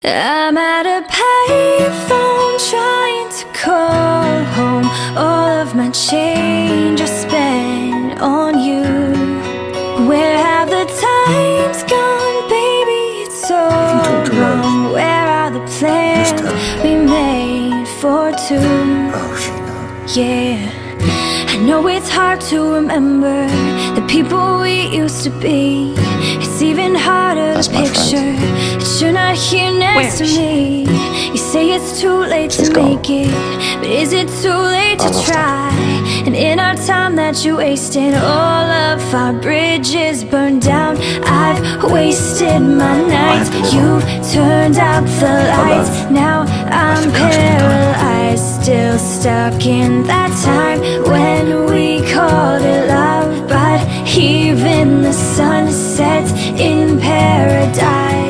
I'm at a payphone trying to call home. All of my change I spent on you. Where have the times gone, baby? It's so wrong. Where are the plans we made for two? Oh, she knows. Yeah, I know it's hard to remember the people we used to be. It's even harder to picture that you're not here next to me. You say it's too late to make it, but is it too late to try? And in our time that you wasted, all of our bridges burned down. I've wasted my nights, you turned out the lights. Now I'm paralyzed, still stuck in that time when we called it love. But even the sun sets in paradise.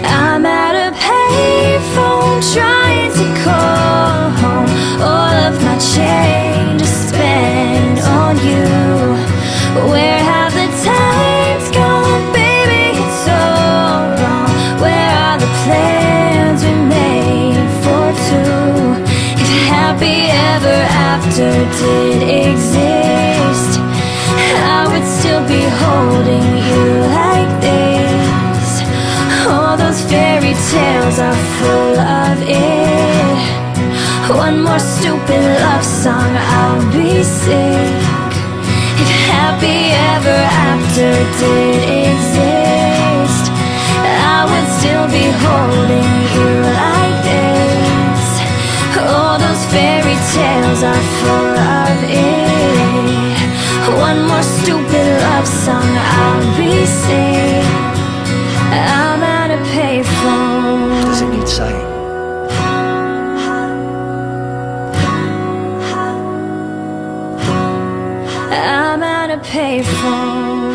I'm at a payphone trying to call home. All of my change I spent on you. Where have the times gone, baby? It's so wrong. Where are the plans we made for two? If happy ever after did exist, I would still be holding you like this. All those fairy tales are full of it. One more stupid love song, I'll be sick. If happy ever after did exist, I would still be holding you like this. All those fairy tales are full of it. One more stupid love song, I'll be sick. I'm at a payphone. Does it need saying? I'm at a payphone.